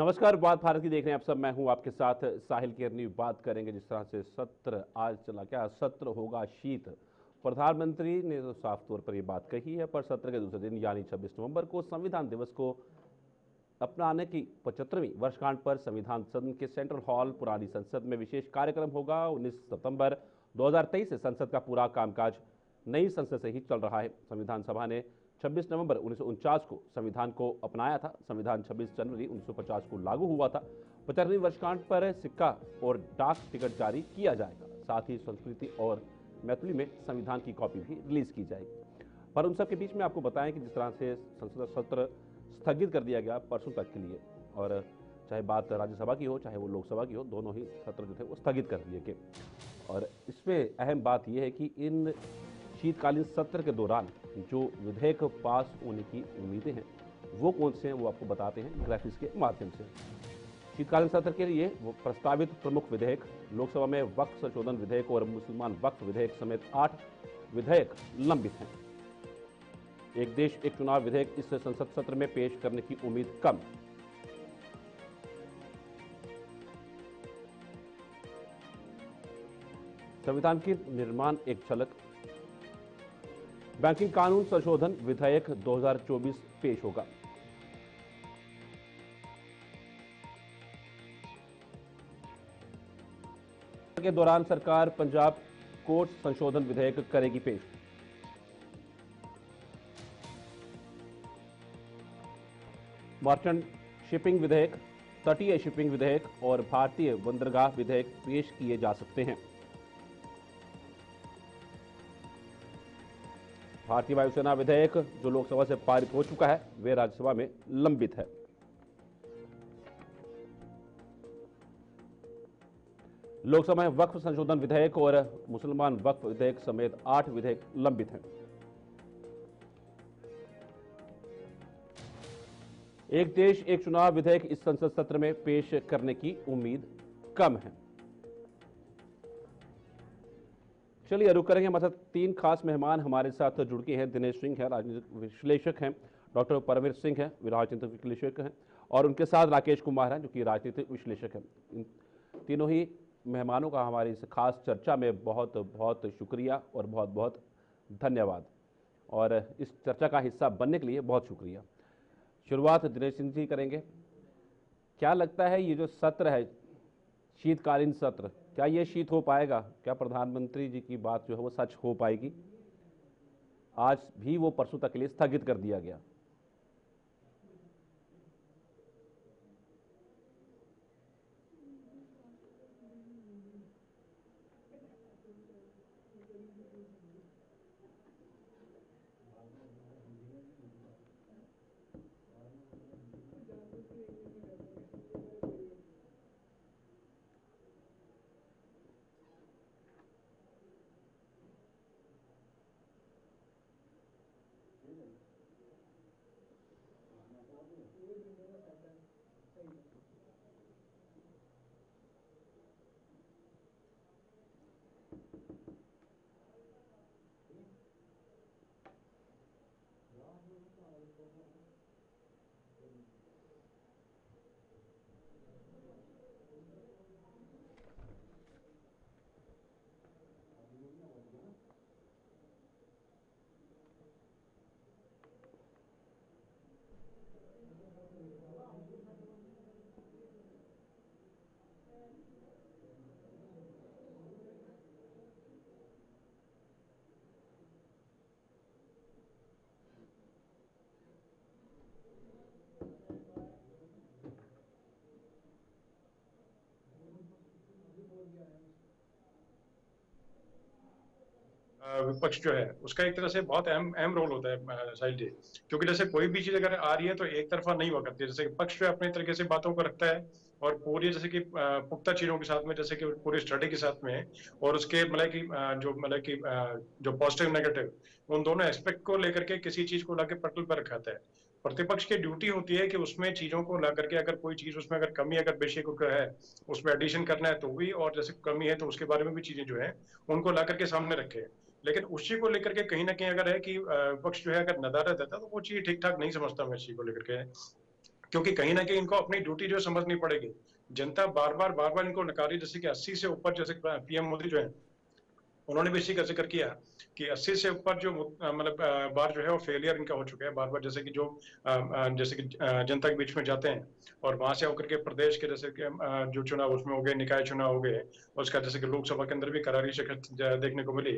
नमस्कार, बात भारत की देख रहे हैं आप सब। मैं हूं आपके साथ साहिल केरनी। बात करेंगे जिस तरह से सत्र आज चला, क्या सत्र होगा शीत। प्रधानमंत्री ने तो साफ तौर पर यह बात कही है, पर सत्र के दूसरे दिन यानी 26 नवंबर को संविधान दिवस को अपनाने की 75वीं वर्षगांठ पर संविधान सदन के सेंट्रल हॉल पुरानी संसद में विशेष कार्यक्रम होगा। 19 सितंबर 2023 से संसद का पूरा कामकाज नई संसद से ही चल रहा है। संविधान सभा ने 26 नवंबर 1949 को संविधान को अपनाया था। संविधान 26 जनवरी 1950 को लागू हुआ था। 75वीं वर्षगांठ पर सिक्का और डाक टिकट जारी किया जाएगा। साथ ही संस्कृति और मैथिली में संविधान की कॉपी भी रिलीज की जाएगी। पर उन सब के बीच में आपको बताएं कि जिस तरह से संसद सत्र स्थगित कर दिया गया परसों तक के लिए, और चाहे बात राज्यसभा की हो चाहे वो लोकसभा की हो, दोनों ही सत्र जो थे वो स्थगित कर दिए गए। और इसमें अहम बात यह है कि इन शीतकालीन सत्र के दौरान जो विधेयक पास होने की उम्मीदें हैं वो कौन से हैं, वो आपको बताते हैं ग्राफिक्स के माध्यम से। शीतकालीन सत्र के लिए वो प्रस्तावित प्रमुख विधेयक लोकसभा में वक्फ संशोधन विधेयक और मुसलमान वक्फ विधेयक समेत 8 विधेयक लंबित हैं। एक देश एक चुनाव विधेयक इस संसद सत्र में पेश करने की उम्मीद कम। संविधान की निर्माण एक झलक। बैंकिंग कानून संशोधन विधेयक 2024 पेश होगा। के दौरान सरकार पंजाब कोर्ट संशोधन विधेयक करेगी पेश। मर्चेंट शिपिंग विधेयक, तटीय शिपिंग विधेयक और भारतीय बंदरगाह विधेयक पेश किए जा सकते हैं। भारतीय वायुसेना विधेयक जो लोकसभा से पारित हो चुका है वे राज्यसभा में लंबित है। लोकसभा में वक्फ संशोधन विधेयक और मुसलमान वक्फ विधेयक समेत 8 विधेयक लंबित हैं। एक देश एक चुनाव विधेयक इस संसद सत्र में पेश करने की उम्मीद कम है। चलिए रुक करेंगे। हमारे साथ 3 खास मेहमान हमारे साथ जुड़ के हैं। दिनेश सिंह है, राजनीतिक विश्लेषक हैं। डॉक्टर परमवीर सिंह है, राजनीतिक विश्लेषक हैं। और उनके साथ राकेश कुमार हैं जो कि राजनीतिक विश्लेषक हैं। इन तीनों ही मेहमानों का हमारी इस खास चर्चा में बहुत बहुत शुक्रिया और बहुत बहुत धन्यवाद, और इस चर्चा का हिस्सा बनने के लिए बहुत शुक्रिया। शुरुआत दिनेश सिंह जी करेंगे। क्या लगता है ये जो सत्र है, शीतकालीन सत्र, क्या ये शीत हो पाएगा? क्या प्रधानमंत्री जी की बात जो है वो सच हो पाएगी? आज भी वो परसों तक के लिए स्थगित कर दिया गया। विपक्ष जो है उसका एक तरह से बहुत अहम अहम रोल होता है साहिल जी। क्योंकि जैसे कोई भी चीज अगर आ रही है तो एक तरफा नहीं हुआ करती है। जैसे पक्ष जो है अपने तरीके से बातों को रखता है और पूरी जैसे कि पुख्ता चीजों के साथ में, जैसे कि पूरी स्टडी के साथ में, और उसके जो पॉजिटिव नेगेटिव उन दोनों एस्पेक्ट को लेकर के किसी चीज को लाके पटल पर रखाता है। प्रतिपक्ष की ड्यूटी होती है कि उसमें चीजों को ला करके, अगर कोई चीज उसमें अगर कमी अगर बेशक है उसमें एडिशन करना है तो भी, और जैसे कमी है तो उसके बारे में भी चीजें जो है उनको ला करके सामने रखे। लेकिन उस चीज को लेकर के कहीं ना कहीं अगर है कि विपक्ष जो है अगर नदारद रहता है तो वो चीज ठीक ठाक नहीं समझता मैं इस चीज को लेकर के। क्योंकि कहीं ना कहीं इनको अपनी ड्यूटी जो समझनी पड़ेगी। जनता बार बार इनको नकारी, जैसे कि 80 से ऊपर, जैसे पीएम मोदी जो है उन्होंने भी इसी का जिक्र किया कि 80 से ऊपर जो मतलब बार जो है वो फेलियर इनका हो चुका है बार बार, जैसे कि जो जैसे कि जनता के बीच में जाते हैं और वहां से होकर के प्रदेश के जैसे कि जो चुनाव उसमें हो गए, निकाय चुनाव हो गए, उसका जैसे कि लोकसभा के अंदर भी करारी शिकस्त देखने को मिली।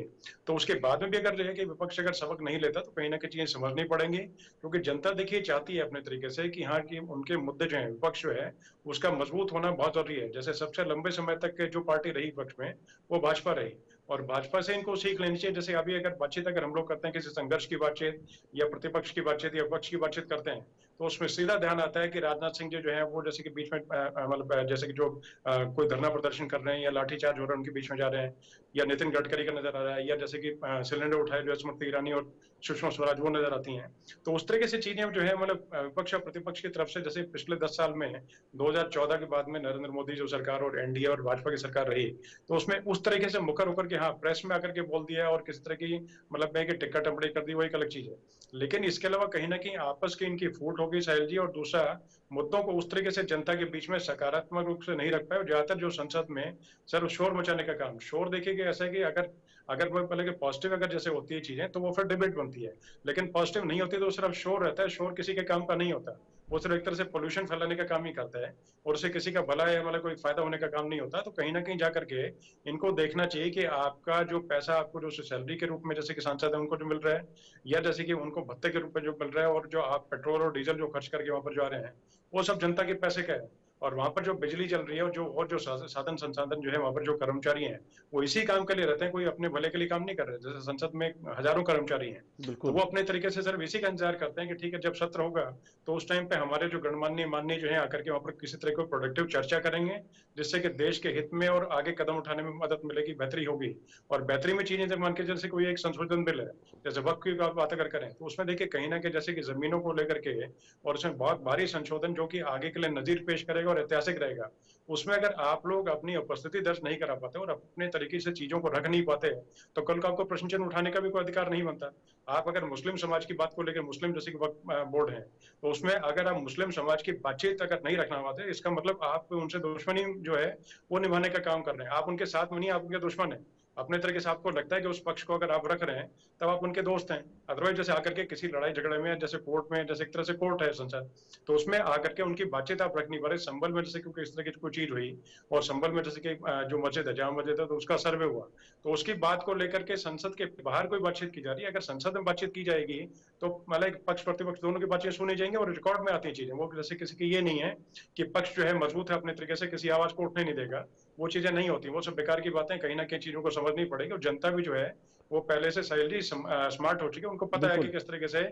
तो उसके बाद में भी अगर जो है कि विपक्ष अगर सबक नहीं लेता तो कहीं ना कहीं चीजें समझनी पड़ेंगी, क्योंकि जनता देखिए चाहती है अपने तरीके से कि हाँ कि उनके मुद्दे जो है, विपक्ष जो है उसका मजबूत होना बहुत जरूरी है। जैसे सबसे लंबे समय तक जो पार्टी रही विपक्ष में वो भाजपा रही, और भाजपा से इनको सीख लेनी चाहिए। जैसे अभी अगर बातचीत अगर हम लोग करते हैं किसी संघर्ष की बातचीत या प्रतिपक्ष की बातचीत या विपक्ष की बातचीत करते हैं, तो उसमें सीधा ध्यान आता है कि राजनाथ सिंह जी जो है वो जैसे कि बीच में मतलब जैसे कि जो कोई धरना प्रदर्शन कर रहे हैं या लाठीचार्ज हो रहा है उनके बीच में जा रहे हैं, या नितिन गडकरी का नजर आ रहा है, या जैसे कि सिलेंडर उठाए जो स्मृति ईरानी और सुषमा स्वराज वो नजर आती हैं। तो उस तरीके से चीजें जो है मतलब विपक्ष और प्रतिपक्ष की तरफ से, जैसे पिछले 10 साल में 2014 के बाद में नरेंद्र मोदी जो सरकार और एनडीए और भाजपा की सरकार रही, तो उसमें उस तरीके से मुकर होकर के हाँ प्रेस में आकर के बोल दिया और किसी तरह की मतलब मैं कि टिक्का टपड़ी कर दी, वो एक अलग चीज है। लेकिन इसके अलावा कहीं ना कहीं आपस की इनकी फूट होगी साहिल जी, और दूसरा मुद्दों को उस तरीके से जनता के बीच में सकारात्मक रूप से नहीं रख पाए। और ज्यादातर जो संसद में सर शोर मचाने का काम, शोर देखिए कि ऐसा है कि अगर अगर वो पहले पॉजिटिव अगर जैसे होती है चीजें तो वो फिर डिबेट बनती है, लेकिन पॉजिटिव नहीं होती तो सिर्फ शोर रहता है। शोर किसी के काम का नहीं होता, वो सिर्फ एक तरह से पोल्यूशन फैलाने का काम ही करता है, और उससे किसी का भला या मतलब कोई फायदा होने का काम नहीं होता। तो कहीं ना कहीं जाकर के इनको देखना चाहिए कि आपका जो पैसा आपको जो सैलरी के रूप में जैसे कि सांसद है उनको जो मिल रहा है, या जैसे कि उनको भत्ते के रूप में जो मिल रहा है, और जो आप पेट्रोल और डीजल जो खर्च करके वहां पर जा रहे हैं, वो सब जनता के पैसे का है। और वहां पर जो बिजली चल रही है और जो साधन संसाधन जो है वहां पर जो कर्मचारी हैं वो इसी काम के लिए रहते हैं, कोई अपने भले के लिए काम नहीं कर रहे। जैसे संसद में हजारों कर्मचारी हैं, तो वो बिल्कुल। अपने तरीके से सिर्फ इसी का इंतजार करते हैं कि ठीक है जब सत्र होगा तो उस टाइम पे हमारे जो गणमान्य माननीय जो है आकर के वहां पर किसी तरह की प्रोडक्टिव चर्चा करेंगे, जिससे कि देश के हित में और आगे कदम उठाने में मदद मिलेगी, बेहतरी होगी। और बेहतरी में चीजें जब मान के जैसे कोई एक संशोधन बिल है, जैसे वक्त की बात अगर करें तो उसमें देखिए कहीं ना कहीं जैसे कि जमीनों को लेकर के, और उसमें बहुत भारी संशोधन जो कि आगे के लिए नजीर पेश करेगा और ऐतिहासिक रहेगा, उसमें अगर आप लोग अपनी उपस्थिति दर्ज नहीं करा पाते और अपने तरीके से चीजों को रख नहीं पाते, तो कल को आपको प्रश्न चिन्ह उठाने का भी कोई अधिकार नहीं बनता। आप अगर मुस्लिम समाज की बात को लेकर, मुस्लिम जैसे कि वक्फ बोर्ड है, तो उसमें अगर आप मुस्लिम समाज की बातचीत अगर नहीं रखना पाते, इसका मतलब आप उनसे दुश्मनी जो है वो निभाने का काम कर रहे हैं। आप उनके साथ में नहीं, आप उनके दुश्मन है। अपने तरीके से आपको लगता है कि उस पक्ष को अगर आप रख रहे हैं तब आप उनके दोस्त हैं। अदरवाइज जैसे आकर के किसी लड़ाई झगड़े में जैसे कोर्ट में, जैसे एक तरह से कोर्ट है संसद, तो उसमें आकर के उनकी बातचीत आप रख नहीं पा रहे। संभल में जैसे क्योंकि इस तरह की कोई चीज हुई, और संभल में जैसे कि जो मस्जिद है, जामा मस्जिद है, तो उसका सर्वे हुआ, तो उसकी बात को लेकर के संसद के बाहर कोई बातचीत की जा रही है। अगर संसद में बातचीत की जाएगी तो मतलब पक्ष प्रतिपक्ष दोनों की बातचीत सुनी जाएंगी और रिकॉर्ड में आती चीजें। वो जैसे किसी की ये नहीं है कि पक्ष जो है मजबूत है अपने तरीके से, किसी आवाज को उठने नहीं देगा, वो चीजें नहीं होती। वो सब बेकार की बातें, कहीं ना कहीं चीजों को समझनी पड़ेगी। और जनता भी जो है वो पहले से सैलरी स्मार्ट हो चुकी है, उनको पता है कि बिल्कुल। किस तरीके से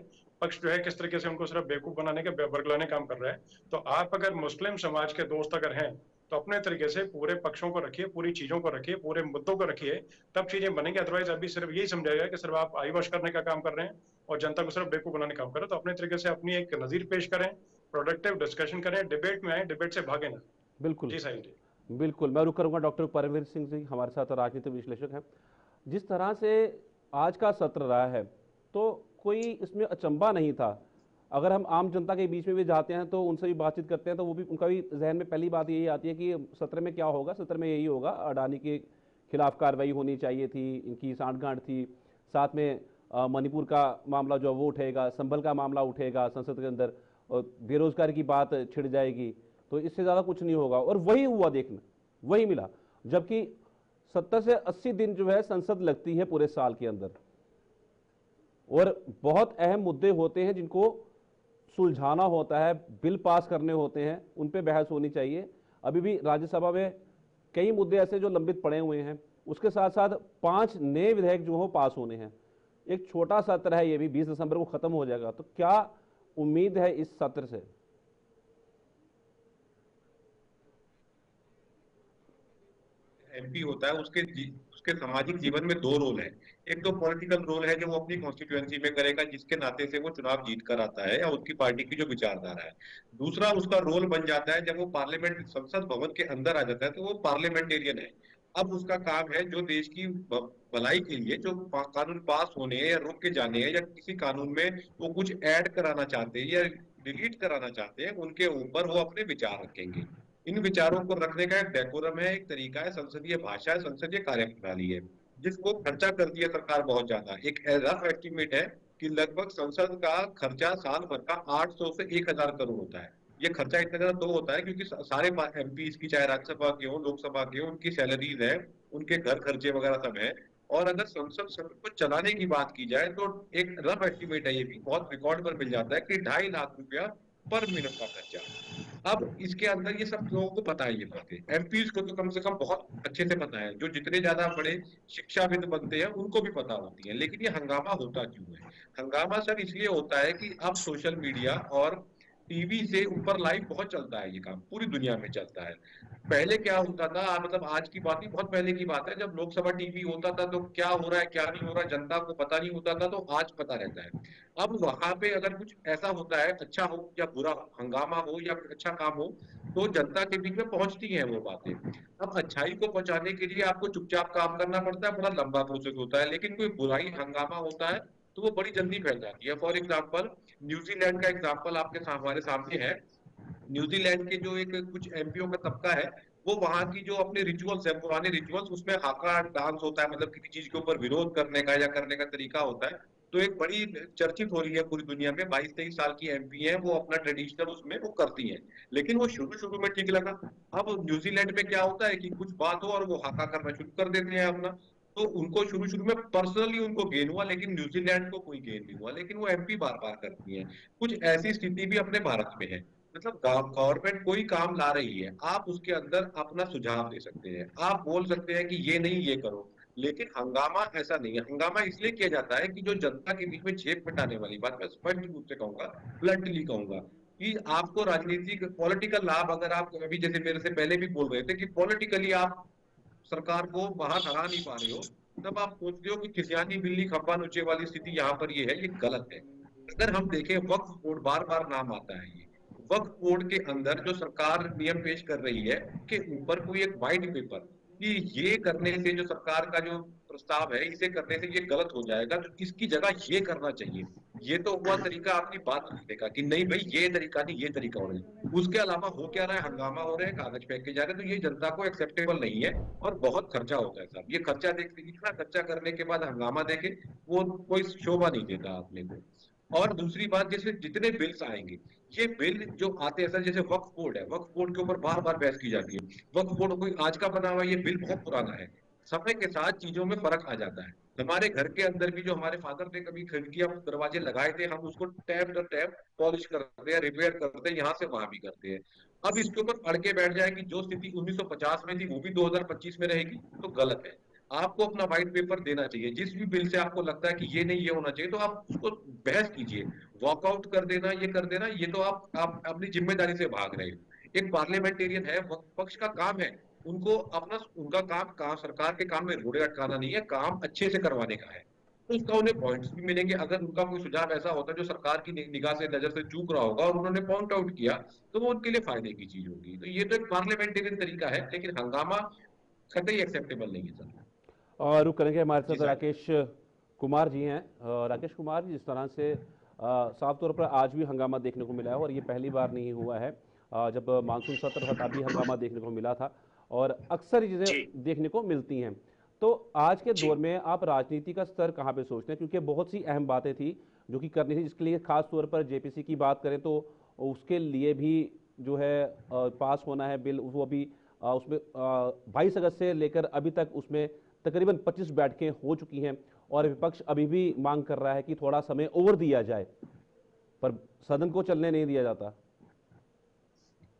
पक्ष जो है किस तरीके से उनको सिर्फ बेवकूफ बनाने का, बरगलाने काम कर रहा है। तो आप अगर मुस्लिम समाज के दोस्त अगर हैं तो अपने तरीके से पूरे पक्षों को रखिए, पूरी चीजों को रखिए, पूरे मुद्दों को रखिए, तब चीजें बनेंगी। अदरवाइज अभी सिर्फ यही समझाएगा कि सिर्फ आप आई वॉश करने का काम कर रहे हैं और जनता को सिर्फ बेवकूफ बनाने का काम कर रहे हैं। तो अपने तरीके से अपनी एक नजीर पेश करें, प्रोडक्टिव डिस्कशन करें, डिबेट में आए, डिबेट से भागे ना। बिल्कुल। जी साहिल जी। बिल्कुल, मैं रुक करूंगा। डॉक्टर परमवीर सिंह जी हमारे साथ राजनीतिक विश्लेषक हैं। जिस तरह से आज का सत्र रहा है, तो कोई इसमें अचंभा नहीं था। अगर हम आम जनता के बीच में भी जाते हैं तो उनसे भी बातचीत करते हैं, तो वो भी उनका भी जहन में पहली बात यही आती है कि सत्र में क्या होगा। सत्र में यही होगा, अडानी के खिलाफ कार्रवाई होनी चाहिए थी, इनकी सांठगांठ थी, साथ में मणिपुर का मामला जो वो उठेगा, संभल का मामला उठेगा संसद के अंदर, और बेरोजगारी की बात छिड़ जाएगी। तो इससे ज़्यादा कुछ नहीं होगा, और वही हुआ, देखना वही मिला। जबकि 70 से 80 दिन जो है संसद लगती है पूरे साल के अंदर, और बहुत अहम मुद्दे होते हैं जिनको सुलझाना होता है, बिल पास करने होते हैं, उन पे बहस होनी चाहिए। अभी भी राज्यसभा में कई मुद्दे ऐसे जो लंबित पड़े हुए हैं, उसके साथ साथ 5 नए विधेयक जो हो पास होने हैं। एक छोटा सत्र है, ये भी 20 दिसंबर को खत्म हो जाएगा। तो क्या उम्मीद है इस सत्र से? एमपी होता है उसके सामाजिक जीवन में दो रोल है। एक तो पॉलिटिकल रोल है जो वो अपनी कॉन्स्टिट्यूएंसी में करेगा, जिसके नाते से वो चुनाव जीत कर आता है या उसकी पार्टी की जो विचारधारा है। दूसरा उसका रोल बन जाता है जब वो पार्लियामेंट संसद भवन के अंदर आ जाता है, तो वो पार्लियामेंटेरियन है। अब उसका काम है जो देश की भलाई के लिए जो कानून पास होने हैं या रोक के जाने हैं, या किसी कानून में वो कुछ ऐड कराना चाहते हैं या डिलीट कराना चाहते हैं उनके ऊपर वो अपने विचार रखेंगे। इन विचारों को रखने का एक डेकोरम है, एक तरीका है, संसदीय भाषा है, संसदीय कार्यप्रणाली है, जिसको खर्चा कर दिया सरकार बहुत ज्यादा। एक रफ एस्टिमेट है कि लगभग संसद का खर्चा साल भर का 800 से 1000 करोड़ होता है। ये खर्चा इतना ज्यादा तो होता है क्योंकि सारे एमपी की, चाहे राज्यसभा के हो, लोकसभा के हो, उनकी सैलरीज है, उनके घर खर्चे वगैरह सब है। और अगर संसद सत्र को चलाने की बात की जाए तो एक रफ एस्टिमेट है, ये भी बहुत रिकॉर्ड पर मिल जाता है कि 2.5 लाख रुपया पर मिनट का खर्चा। अब इसके अंदर ये सब लोगों को पता है, ये बातें एमपीज को तो कम से कम बहुत अच्छे से पता है, जो जितने ज्यादा बड़े शिक्षाविद बनते हैं उनको भी पता होती है। लेकिन ये हंगामा होता क्यों है? हंगामा सर इसलिए होता है कि अब सोशल मीडिया और टीवी से ऊपर लाइव बहुत चलता है, ये काम पूरी दुनिया में चलता है। पहले क्या होता था, मतलब आज की बात नहीं, बहुत पहले की बात है, जब लोकसभा टीवी होता था तो क्या हो रहा है क्या नहीं हो रहा है जनता को पता नहीं होता था, तो आज पता रहता है। अब वहां पे अगर कुछ ऐसा होता है, अच्छा हो या बुरा हो, हंगामा हो या अच्छा काम हो, तो जनता के बीच में पहुंचती हैं वो बातें। अब अच्छाई को पहुंचाने के लिए आपको चुपचाप काम करना पड़ता है, बड़ा लंबा प्रोसेस होता है। लेकिन कोई बुराई हंगामा होता है तो वो बड़ी जल्दी फैल जाती है। फॉर एग्जाम्पल न्यूजीलैंड का एग्जाम्पल आपके हमारे सामने है। न्यूजीलैंड के जो एक कुछ एमपीओ का तबका है, वो वहां की जो अपने रिचुअल्स है, पुराने रिचुअल्स, उसमें हाका डांस होता है, मतलब किसी चीज के ऊपर विरोध करने का या करने का तरीका होता है। तो एक बड़ी चर्चित हो रही है पूरी दुनिया में, 22-23 साल की एमपी है वो, अपना ट्रेडिशनल उसमें वो करती है। लेकिन वो शुरू शुरू में ठीक लगा। अब न्यूजीलैंड में क्या होता है कि कुछ बात हो और वो हाका करना शुरू कर देते हैं अपना। तो उनको शुरू शुरू में पर्सनली उनको गेन हुआ, लेकिन न्यूजीलैंड को कोई गेन नहीं हुआ, लेकिन वो एमपी बार बार करती है। कुछ ऐसी स्थिति भी अपने भारत में है। मतलब गवर्नमेंट कोई काम ला रही है, आप उसके अंदर अपना सुझाव दे सकते हैं, आप बोल सकते हैं कि ये नहीं ये करो। लेकिन हंगामा ऐसा नहीं है। हंगामा इसलिए किया जाता है कि जो जनता के बीच में झेप मिटाने वाली बात, मैं स्पष्ट रूप से कहूंगा, ब्लंटली कहूंगा, कि आपको राजनीतिक पॉलिटिकल लाभ, अगर आप अभी जैसे मेरे से पहले भी बोल रहे थे कि पॉलिटिकली आप सरकार को बाहर हरा नहीं पा रहे हो, तब आप सोचते हो कि खिसियानी बिल्ली खंभा नोचे वाली स्थिति यहाँ पर ये है, ये गलत है। अगर हम देखें वक्फ बोर्ड, बार बार नाम आता है, ये वक्फ बोर्ड के अंदर जो सरकार नियम पेश कर रही है उसके ऊपर कोई एक वाइट पेपर कि ये करने से, जो सरकार का जो प्रस्ताव है इसे करने से ये गलत हो जाएगा, तो इसकी जगह ये करना चाहिए। ये तो हुआ तरीका आपकी बात रखने का कि नहीं भाई ये तरीका नहीं, ये तरीका हो रहा है। उसके अलावा हो क्या रहा है, हंगामा हो रहा है, कागज फेंके जा रहे हैं, तो ये जनता को एक्सेप्टेबल नहीं है और बहुत खर्चा होता है साहब। ये खर्चा देख, इतना खर्चा करने के बाद हंगामा देखे, वो कोई शोभा नहीं देता अपने को। और दूसरी बात, जैसे जितने बिल्स आएंगे, ये बिल जो आते हैं सर, जैसे वक्फ बोर्ड है, वक्फ बोर्ड के ऊपर बार बार बहस की जाती है। वक्फ बोर्ड कोई आज का बना हुआ, ये बिल बहुत पुराना है। समय के साथ चीजों में फर्क आ जाता है। हमारे घर के अंदर भी जो हमारे फादर ने कभी खिड़कियां दरवाजे लगाए थे, हम उसको टैप दर टैप पॉलिश करते हैं, रिपेयर करते हैं, यहाँ से वहां भी करते हैं। अब इसके ऊपर अड़ के बैठ जाए कि जो स्थिति 1950 में थी वो भी 2025 में रहेगी, तो गलत है। आपको अपना व्हाइट पेपर देना चाहिए। जिस भी बिल से आपको लगता है कि ये नहीं ये होना चाहिए, तो आप उसको बहस कीजिए। वॉकआउट कर देना, ये कर देना, ये तो आप अपनी जिम्मेदारी से भाग रहे हैं। एक पार्लियामेंटेरियन है, पक्ष का काम है, उनको अपना, उनका काम सरकार के काम में रोड़े अटकाना नहीं है, काम अच्छे से करवाने का है। तो उसका उन्हें पॉइंट्स भी मिलेंगे। अगर उनका कोई सुझाव ऐसा होता है जो सरकार की निगाह से, नजर से चूक रहा होगा और उन्होंने पॉइंट आउट किया, तो वो उनके लिए फायदे की चीज होगी। तो ये तो एक पार्लियामेंटेरियन तरीका है, लेकिन हंगामा कतई एक्सेप्टेबल नहीं है सर। और रुक करेंगे, हमारे जी साथ सर। राकेश कुमार जी हैं। राकेश कुमार जी, जिस तरह से साफ तौर पर आज भी हंगामा देखने को मिला है और ये पहली बार नहीं हुआ है। जब मानसून सत्र था तब भी हंगामा देखने को मिला था और अक्सर ये चीज़ें देखने को मिलती हैं। तो आज के दौर में आप राजनीति का स्तर कहाँ पे सोचते हैं, क्योंकि बहुत सी अहम बातें थी जो कि करनी थी, जिसके लिए खास तौर पर जेपीसी की बात करें तो उसके लिए भी जो है पास होना है बिल, वो अभी उसमें 22 अगस्त से लेकर अभी तक उसमें तकरीबन 25 बैठकें हो चुकी हैं और विपक्ष अभी भी मांग कर रहा है कि थोड़ा समय और दिया जाए, पर सदन को चलने नहीं दिया जाता।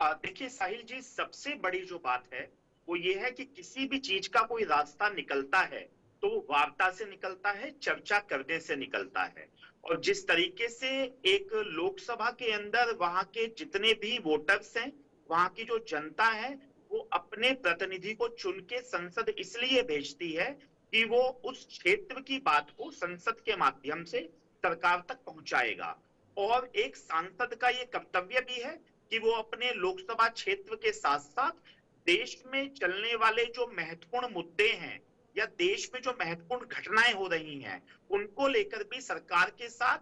देखिए साहिल जी, सबसे बड़ी जो बात है वो ये है कि किसी भी चीज का कोई रास्ता निकलता है तो वो वार्ता से निकलता है, चर्चा करने से निकलता है। और जिस तरीके से एक लोकसभा के अंदर वहां के जितने भी वोटर्स हैं, वहां की जो जनता है, वो अपने प्रतिनिधि को चुन के संसद इसलिए भेजती है कि वो उस क्षेत्र की बात को संसद के माध्यम से सरकार तक पहुंचाएगा। और एक सांसद का ये कर्तव्य भी है कि वो अपने लोकसभा क्षेत्र के साथ साथ देश में चलने वाले जो महत्वपूर्ण मुद्दे हैं या देश में जो महत्वपूर्ण घटनाएं हो रही हैं, उनको लेकर भी सरकार के साथ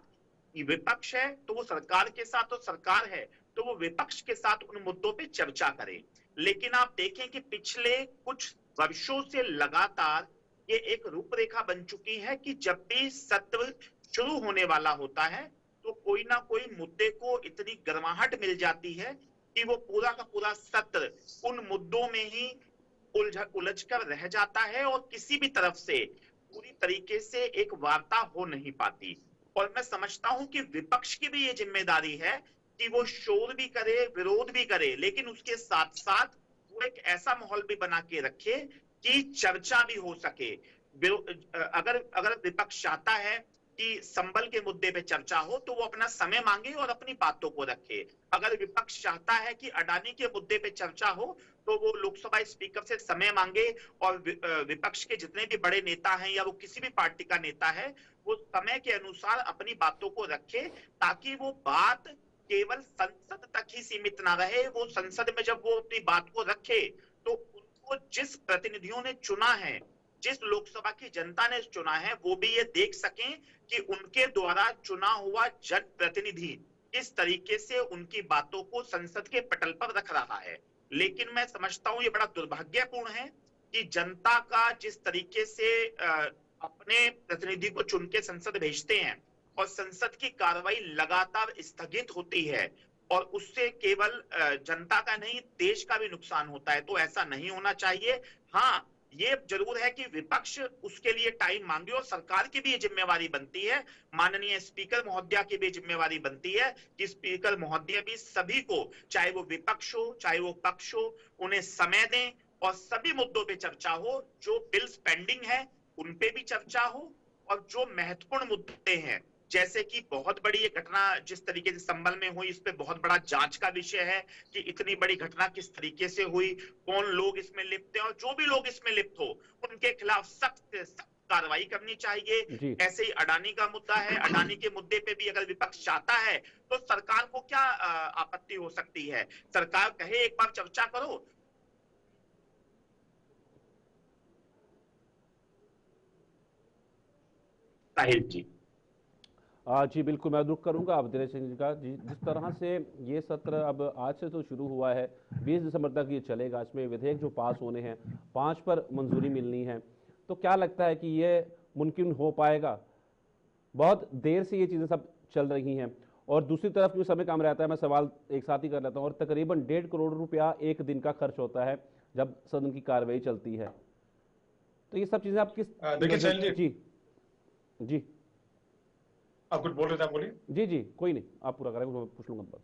विपक्ष है तो वो सरकार के साथ, और सरकार है तो वो विपक्ष के साथ उन मुद्दों पे चर्चा करे। लेकिन आप देखें कि पिछले कुछ वर्षों से लगातार ये एक रूपरेखा बन चुकी है कि जब भी सत्र शुरू होने वाला होता है तो कोई ना कोई मुद्दे को इतनी गर्माहट मिल जाती है कि वो पूरा का पूरा सत्र उन मुद्दों में ही उलझ कर रह जाता है और किसी भी तरफ से पूरी तरीके से एक वार्ता हो नहीं पाती। और मैं समझता हूं कि विपक्ष की भी ये जिम्मेदारी है कि वो शोर भी करे, विरोध भी करे, लेकिन उसके साथ साथ वो एक ऐसा माहौल भी बना के रखे कि चर्चा भी हो सके। अगर विपक्ष चाहता है कि संबल के मुद्दे पे चर्चा हो तो वो अपना समय मांगे और अपनी बातों को रखे। अगर विपक्ष चाहता है कि अडानी के मुद्दे पे चर्चा हो तो वो लोकसभा स्पीकर से समय मांगे और विपक्ष के जितने भी बड़े नेता हैं या वो किसी भी पार्टी का नेता है वो समय के अनुसार अपनी बातों को रखे, ताकि वो बात केवल संसद तक ही सीमित ना रहे। वो संसद में जब वो अपनी बात को रखे तो उनको जिस प्रतिनिधियों ने चुना है, जिस लोकसभा की जनता ने चुना है, वो भी ये देख सकें कि उनके द्वारा चुना हुआ जनप्रतिनिधि किस तरीके से उनकी बातों को संसद के पटल पर रख रहा है। लेकिन मैं समझता हूं ये बड़ा दुर्भाग्यपूर्ण है कि जनता का जिस तरीके से अपने प्रतिनिधि को चुन के संसद भेजते हैं और संसद की कार्रवाई लगातार स्थगित होती है और उससे केवल जनता का नहीं देश का भी नुकसान होता है। तो ऐसा नहीं होना चाहिए। हाँ, ये जरूर है कि विपक्ष उसके लिए टाइम मांगे और सरकार की भी ये जिम्मेवारी बनती है, माननीय स्पीकर महोदया की भी जिम्मेवारी बनती है कि स्पीकर महोदया भी सभी को, चाहे वो विपक्ष हो चाहे वो पक्ष हो, उन्हें समय दें और सभी मुद्दों पे चर्चा हो। जो बिल्स पेंडिंग है उन पे भी चर्चा हो और जो महत्वपूर्ण मुद्दे हैं, जैसे कि बहुत बड़ी ये घटना जिस तरीके से संभल में हुई, इस पे बहुत बड़ा जांच का विषय है कि इतनी बड़ी घटना किस तरीके से हुई, कौन लोग इसमें लिप्त हैं, और जो भी लोग इसमें लिप्त हो उनके खिलाफ सख्त से सख्त कार्रवाई करनी चाहिए। ऐसे ही अडानी का मुद्दा है, अडानी के मुद्दे पे भी अगर विपक्ष चाहता है तो सरकार को क्या आपत्ति हो सकती है? सरकार कहे एक बार चर्चा करो। साहिल जी। जी बिल्कुल, मैं रुख करूंगा आप दिनेश सिंह जी का। जी, जिस तरह से ये सत्र अब आज से तो शुरू हुआ है, 20 दिसंबर तक ये चलेगा। इसमें विधेयक जो पास होने हैं 5 पर मंजूरी मिलनी है, तो क्या लगता है कि ये मुमकिन हो पाएगा? बहुत देर से ये चीज़ें सब चल रही हैं और दूसरी तरफ जो समय कम रहता है, मैं सवाल एक साथ ही कर लेता हूँ, और तकरीबन 1.5 करोड़ रुपया एक दिन का खर्च होता है जब सदन की कार्रवाई चलती है। तो ये सब चीज़ें आप किस देखिए जी जी आप कुछ बोल रहे थे, आप बोलिए। जी जी कोई नहीं, आप पूरा करें, पूछ लूंगा बस।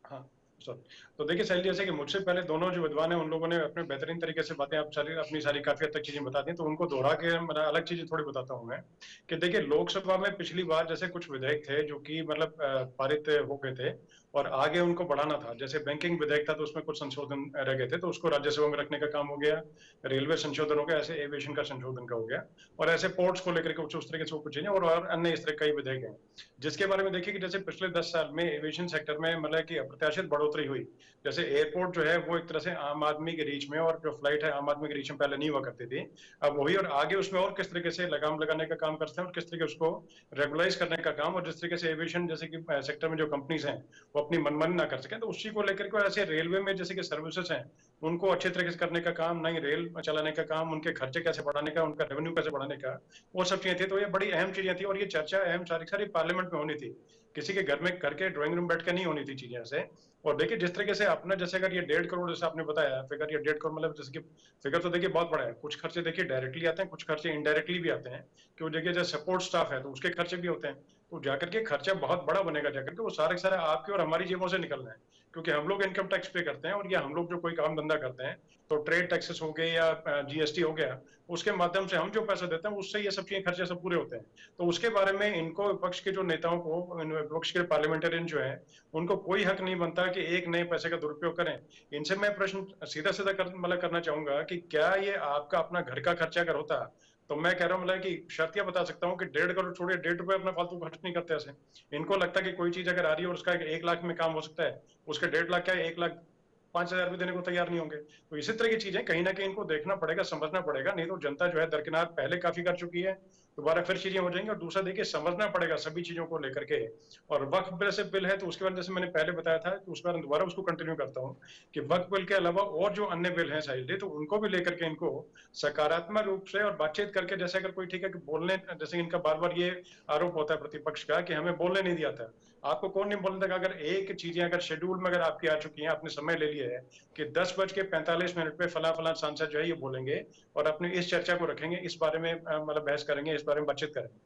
हाँ सर, तो देखिए सैल, जैसे कि मुझसे पहले दोनों जो विद्वान हैं उन लोगों ने अपने बेहतरीन तरीके से बातें आप सारी अपनी सारी काफी हद तक चीजें बता दी, तो उनको दोहरा के मतलब अलग चीजें थोड़ी बताता हूँ मैं। कि देखिए, लोकसभा में पिछली बार जैसे कुछ विधेयक थे जो कि मतलब पारित हो गए थे और आगे उनको बढ़ाना था। जैसे बैंकिंग विधेयक था तो उसमें कुछ संशोधन रह गए थे, तो उसको राज्यसभा में रखने का काम हो गया। रेलवे संशोधन हो गया, ऐसे एविएशन का संशोधन का हो गया, और ऐसे पोर्ट्स को लेकर के उस तरीके से कुछ चीजें और अन्य इस तरह कई विधेयक हैं जिसके बारे में देखिए कि जैसे पिछले 10 साल में एविएशन सेक्टर में मतलब कि अप्रत्याशित बढ़ोतरी हुई। जैसे एयरपोर्ट जो है वो एक तरह से आम आदमी के रीच में, और जो फ्लाइट है आम आदमी के रीच में पहले नहीं हुआ करती थी, अब वही, और आगे उसमें और किस तरीके से लगाम लगाने का काम करते हैं और किस तरीके उसको रेगुलाइज करने का काम, और जिस तरीके से एविएशन जैसे कि सेक्टर में जो कंपनीज हैं वो अपनी मनमानी ना कर सकें, तो उसी को लेकर के ऐसे रेलवे में जैसे कि सर्विसेज हैं उनको अच्छे तरीके से करने का काम, नई रेल चलाने का काम, उनके खर्चे कैसे बढ़ाने का, उनका रेवेन्यू कैसे बढ़ाने का, वो सब चीजें थी। तो ये बड़ी अहम चीजें थी और ये चर्चा अहम सारी पार्लियामेंट में होनी थी, किसी के घर में करके ड्राइंग रूम बैठ के नहीं होनी थी चीजें ऐसे। और देखिए जिस तरीके से अपना, जैसे अगर ये 1.5 करोड़ जैसे आपने बताया फिगर, ये 1.5 करोड़ मतलब जैसे कि फिगर तो देखिए बहुत बड़ा है। कुछ खर्चे देखिए डायरेक्टली आते हैं, कुछ खर्चे इनडायरेक्टली भी आते हैं, कि वो देखिए जैसे सपोर्ट स्टाफ है तो उसके खर्चे भी होते हैं, तो जाकर के खर्चा बहुत बड़ा बनेगा जाकर के, वो सारे सारे आपके और हमारी जेबों से निकलना है, क्योंकि हम लोग इनकम टैक्स पे करते हैं, और ये हम लोग जो कोई काम धंधा करते हैं तो ट्रेड टैक्सेस हो गए या जीएसटी हो गया, उसके माध्यम से हम जो पैसा देते हैं उससे ये सब चीजें खर्चे सब पूरे होते हैं। तो उसके बारे में इनको, विपक्ष के जो नेताओं को, विपक्ष के पार्लियामेंटेरियन जो है उनको कोई हक नहीं बनता कि एक नए पैसे का दुरुपयोग करें। इनसे मैं प्रश्न सीधा सीधा मतलब करना चाहूंगा कि क्या ये आपका अपना घर का खर्चा अगर होता, तो मैं कह रहा हूँ मतलब कि शर्त यह बता सकता हूँ कि 1.5 करोड़ छोड़िए, 1.5 रुपए अपना फालतू खर्च नहीं करते ऐसे। इनको लगता है कि कोई चीज अगर आ रही है और उसका 1 लाख में काम हो सकता है, उसके 1.5 लाख क्या है, 1 लाख 5,000 भी देने को तैयार नहीं होंगे। तो इसी तरह की चीजें कहीं ना कहीं इनको देखना पड़ेगा, समझना पड़ेगा, नहीं तो जनता जो है दरकिनार पहले काफी कर चुकी है, दोबारा फिर चीजें हो जाएंगी। और दूसरा देखिए, समझना पड़ेगा सभी चीजों को लेकर के। और वक्फ बिल से बिल है तो उसके बाद जैसे मैंने पहले बताया था, तो उसके बाद दोबारा उसको कंटिन्यू करता हूँ कि वक्फ बिल के अलावा और जो अन्य बिल हैं साहिल, तो उनको भी लेकर के इनको सकारात्मक रूप से और बातचीत करके, जैसे अगर कोई ठीक है कि बोलने, जैसे इनका बार बार ये आरोप होता है प्रतिपक्ष का कि हमें बोलने नहीं दिया था। आपको कौन नहीं बोलने देगा? अगर एक चीजें अगर शेड्यूल में अगर आपकी आ चुकी हैं, आपने समय ले लिया है कि 10:45 पे फला फला सांसद जो है ये बोलेंगे और अपनी इस चर्चा को रखेंगे, इस बारे में मतलब बहस करेंगे, इस बारे में बातचीत करेंगे,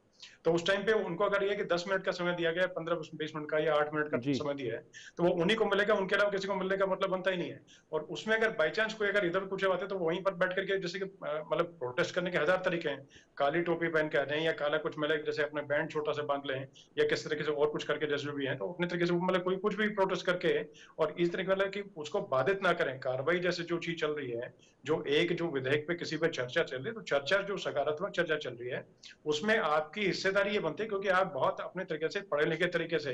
तो उस टाइम पे उनको अगर ये कि 10 मिनट का समय दिया गया, 15-20 मिनट का या 8 मिनट का जी। समय दिया है, तो वो उन्हीं को मिलेगा, उनके अलावा किसी को मिलने का मतलब बनता ही नहीं है। और उसमें अगर बाई चांस कोई अगर इधर पूछे आते तो वहीं पर बैठ करके, जैसे कि मतलब प्रोटेस्ट करने के हजार तरीके हैं, काली टोपी पहन के आ जाए या काला कुछ मिले, जैसे अपने बैंड छोटा सा बांध लें या किस तरीके से और कुछ करके, जैसे भी है तो अपने तरीके से मतलब कोई कुछ भी प्रोटेस्ट करके, और इस तरीके मतलब कि उसको बाधित ना करें कार्रवाई। जैसे जो चीज चल रही है, जो एक जो विधेयक पे किसी पे चर्चा चल रही है, तो चर्चा जो सकारात्मक चर्चा चल रही है उसमें आपकी हिस्सेदारी ये बनती है, क्योंकि आप बहुत अपने तरीके से पढ़े लिखे तरीके से,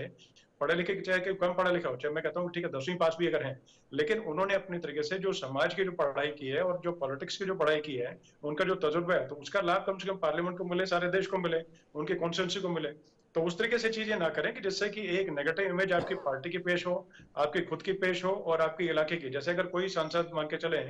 पढ़े लिखे चाहे कि कम पढ़ा लिखा हो, चाहे मैं कहता हूँ ठीक है 10वीं पास भी अगर है, लेकिन उन्होंने अपने तरीके से जो समाज की जो पढ़ाई की है और जो पॉलिटिक्स की जो पढ़ाई की है, उनका जो तजुर्बा है, तो उसका लाभ कम से कम पार्लियामेंट को मिले, सारे देश को मिले, उनके कॉन्स्टिट्यूंसी को मिले। तो उस तरीके से चीजें ना करें कि जिससे कि एक नेगेटिव इमेज आपकी पार्टी की पेश हो, आपकी खुद की पेश हो और आपके इलाके की। जैसे अगर कोई सांसद मान के चले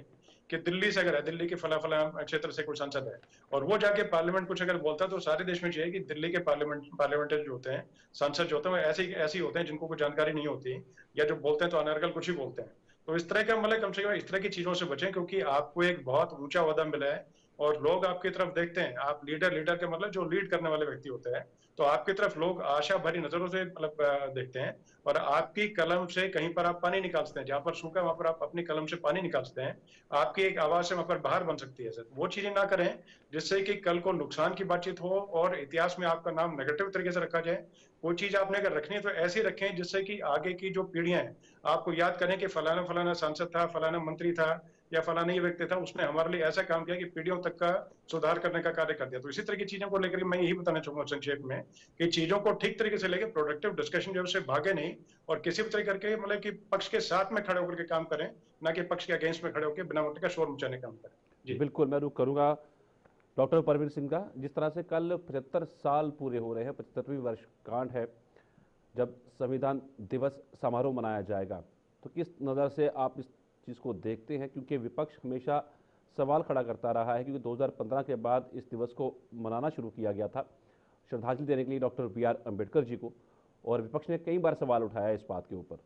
कि दिल्ली से अगर है, दिल्ली के फला फला क्षेत्र से कोई सांसद है और वो जाके पार्लियामेंट कुछ अगर बोलता है, तो सारे देश में चाहिए कि दिल्ली के पार्लियामेंटर जो होते हैं, सांसद जो होते हैं, वो ऐसे ही होते हैं जिनको कोई जानकारी नहीं होती, या जो बोलते हैं तो अनर्गल कुछ ही बोलते हैं। तो इस तरह का मतलब कम से कम इस तरह की चीजों से बचें, क्योंकि आपको एक बहुत ऊंचा ओहदा मिला है और लोग आपकी तरफ देखते हैं। आप लीडर, लीडर के मतलब जो लीड करने वाले व्यक्ति होते हैं, तो आपकी तरफ लोग आशा भरी नजरों से मतलब देखते हैं। और आपकी कलम से कहीं पर आप पानी निकालते हैं, जहां पर सूखा वहां पर आप अपनी कलम से पानी निकालते हैं, आपकी एक आवाज से वहां पर बाहर बन सकती है। सर वो चीजें ना करें जिससे कि कल को नुकसान की बातचीत हो और इतिहास में आपका नाम नेगेटिव तरीके से रखा जाए। कोई चीज आपने अगर रखनी है तो ऐसी रखें जिससे कि आगे की जो पीढ़ियां हैं आपको याद करें कि फलाना फलाना सांसद था, फलाना मंत्री था या फलाना ये व्यक्ति था, उसने हमारे लिए ऐसा काम किया कि पीढ़ियों तक का सुधार करने का कार्य कर दिया। तो इसी तरह की चीजों को लेकर मैं यही बताना चाहूंगा संक्षेप में कि चीजों को ठीक तरीके से लेकर प्रोडक्टिव डिस्कशन जो है उससे भागे नहीं, और किसी भी तरीके करके मतलब कि पक्ष के साथ में खड़े होकर के काम करें, ना कि पक्ष के अगेंस्ट में खड़े होकर बिना मतलब का शोर मचाने का काम करें। जी बिल्कुल, मैं रुख करूंगा डॉक्टर परवीन सिंह का। जिस तरह से कल 75 साल पूरे हो रहे हैं, 75वीं वर्षगांठ है जब संविधान दिवस समारोह मनाया जाएगा, तो किस नज़र से आप इस चीज़ को देखते हैं? क्योंकि विपक्ष हमेशा सवाल खड़ा करता रहा है, क्योंकि 2015 के बाद इस दिवस को मनाना शुरू किया गया था श्रद्धांजलि देने के लिए डॉक्टर BR अम्बेडकर जी को, और विपक्ष ने कई बार सवाल उठाया इस बात के ऊपर।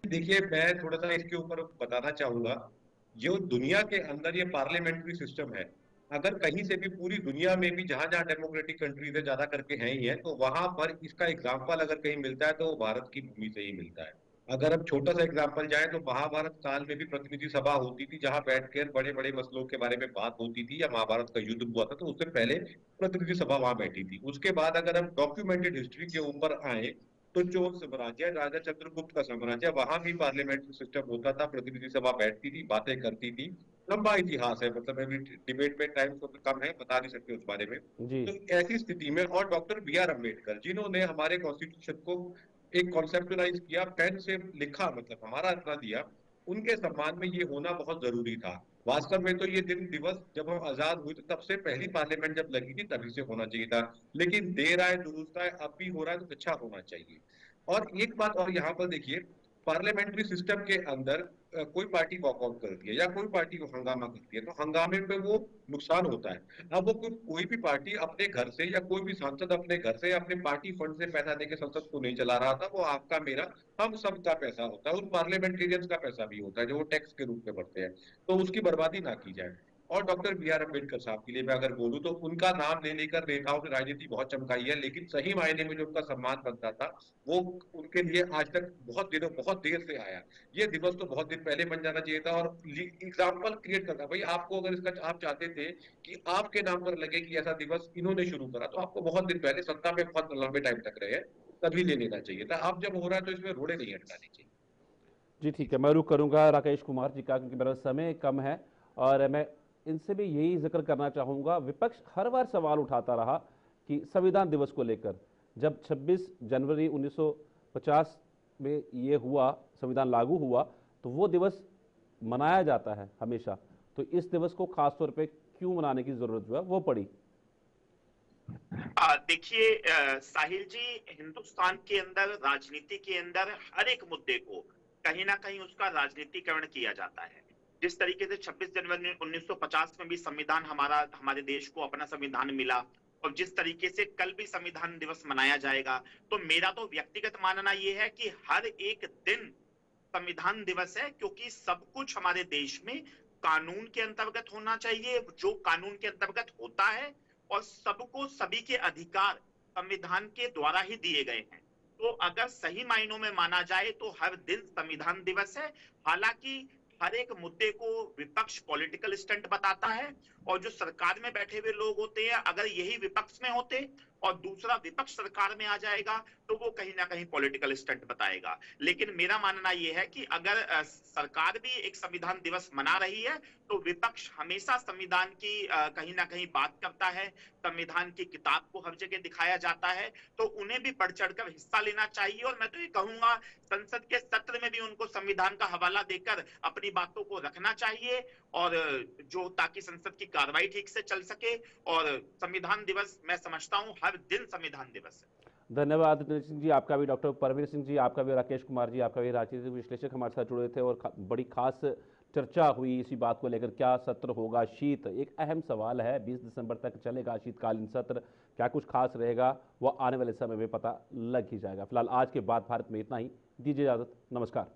देखिए, मैं थोड़ा सा इसके ऊपर बताना चाहूंगा। जो दुनिया के अंदर ये पार्लियामेंट्री सिस्टम है, अगर कहीं से भी पूरी दुनिया में भी जहां जहां डेमोक्रेटिक कंट्रीज है, ज्यादा करके हैं ही है, तो वहां पर इसका एग्जाम्पल अगर कहीं मिलता है तो वो भारत की भूमि से ही मिलता है। अगर हम छोटा सा एग्जाम्पल जाए तो महाभारत काल में भी प्रतिनिधि सभा होती थी, जहां बैठकर बड़े बड़े मसलों के बारे में बात होती थी, या महाभारत का युद्ध हुआ था तो उससे पहले प्रतिनिधि सभा वहां बैठी थी। उसके बाद अगर हम डॉक्यूमेंटेड हिस्ट्री के ऊपर आए, तो चोल साम्राज्य, राजा चंद्रगुप्त का साम्राज्य, वहां भी पार्लियामेंट्री सिस्टम होता था, प्रतिनिधि सभा बैठती थी, बातें करती थी। लंबा इतिहास है, मतलब अभी डिबेट में टाइम तो कम है, बता नहीं सकते उस बारे में। जी। तो ऐसी स्थिति में, और डॉक्टर BR अम्बेडकर जिन्होंने हमारे कॉन्स्टिट्यूशन को एक कॉन्सेप्टलाइज किया, पेन से लिखा, मतलब हमारा इतना दिया, उनके सम्मान में ये होना बहुत जरूरी था। वास्तव में तो ये दिन दिवस जब हम आजाद हुए तो तब से पहली पार्लियामेंट जब लगी थी तभी से होना चाहिए था, लेकिन देर आए दुरुस्त आए, अब भी हो रहा है तो अच्छा होना चाहिए। और एक बात और यहाँ पर देखिए, पार्लियामेंट्री सिस्टम के अंदर कोई पार्टी वॉकआउट करती है या कोई पार्टी हंगामा करती है, तो हंगामे पे वो नुकसान होता है। अब वो कोई भी पार्टी अपने घर से या कोई भी सांसद अपने घर से अपने पार्टी फंड से पैसा देके संसद को नहीं चला रहा था, वो आपका मेरा हम सबका पैसा होता है, उन पार्लियामेंटेरियंस का पैसा भी होता है जो वो टैक्स के रूप में भरते हैं। तो उसकी बर्बादी ना की जाए। और डॉक्टर BR अम्बेडकर साहब के लिए मैं अगर बोलूं तो उनका नाम ले लेकर नेताओं ने राजनीति बहुत चमकाई है, लेकिन सही मायने में जो उनका सम्मान बनता था वो उनके लिए आज तक बहुत देर से आया। ये दिवस तो बहुत दिन पहले बन जाना चाहिए था, और एग्जाम्पल क्रिएट करना, भाई आपको अगर इसका आप चाहते थे कि आपके नाम पर लगे कि ऐसा दिवस इन्होंने शुरू करा, तो आपको बहुत दिन पहले, सत्ता में बहुत लंबे टाइम तक रहे हैं, तभी ले लेना चाहिए था। अब जब हो रहा है तो इसमें रोड़े नहीं अटकानी चाहिए। जी ठीक है, मैं रुख करूंगा राकेश कुमार जी का, क्योंकि मेरा समय कम है और मैं इनसे भी यही जिक्र करना चाहूँगा। विपक्ष हर बार सवाल उठाता रहा कि संविधान दिवस को लेकर, जब 26 जनवरी 1950 में ये हुआ, संविधान लागू हुआ, तो वो दिवस मनाया जाता है हमेशा, तो इस दिवस को खास तौर पे क्यों मनाने की जरूरत जो है वो पड़ी? देखिए साहिल जी, हिंदुस्तान के अंदर, राजनीति के अंदर हर एक मुद्दे को कहीं ना कहीं उसका राजनीतिकरण किया जाता है। जिस तरीके से 26 जनवरी 1950 में भी संविधान हमारे देश को अपना संविधान मिला, और जिस तरीके से कल भी संविधान दिवस मनाया जाएगा, तो मेरा तो व्यक्तिगत मानना यह है कि हर एक दिन संविधान दिवस है, क्योंकि सब कुछ हमारे देश में कानून के अंतर्गत होना चाहिए, जो कानून के अंतर्गत होता है, और सबको सभी के अधिकार संविधान के द्वारा ही दिए गए हैं। तो अगर सही मायनों में माना जाए तो हर दिन संविधान दिवस है। हालांकि हर एक मुद्दे को विपक्ष पॉलिटिकल स्टंट बताता है, और जो सरकार में बैठे हुए लोग होते हैं, अगर यही विपक्ष में होते और दूसरा विपक्ष सरकार में आ जाएगा तो वो कहीं ना कहीं पॉलिटिकल स्टंट बताएगा। लेकिन मेरा मानना यह है कि अगर सरकार भी एक संविधान दिवस मना रही है तो विपक्ष हमेशा संविधान की कहीं ना कहीं बात करता है, संविधान की किताब को हर जगह दिखाया जाता है, तो उन्हें भी बढ़ चढ़कर हिस्सा लेना चाहिए। और मैं तो ये कहूंगा संसद के सत्र में भी उनको संविधान का हवाला देकर अपनी बातों को रखना चाहिए, और जो ताकि संसद की कार्रवाई ठीक से चल सके। और संविधान दिवस मैं समझता हूं हर दिन संविधान दिवस है। धन्यवाद दिनेश सिंह जी, आपका भी, डॉक्टर परवीर सिंह जी आपका भी, राकेश कुमार जी आपका भी, राजनीतिक विश्लेषक हमारे साथ जुड़े थे, और बड़ी खास चर्चा हुई इसी बात को लेकर, क्या सत्र होगा शीत, एक अहम सवाल है। 20 दिसंबर तक चलेगा शीतकालीन सत्र, क्या कुछ खास रहेगा वो आने वाले समय में पता लग ही जाएगा। फिलहाल आज के बाद भारत में इतना ही, दीजिए इजाजत, नमस्कार।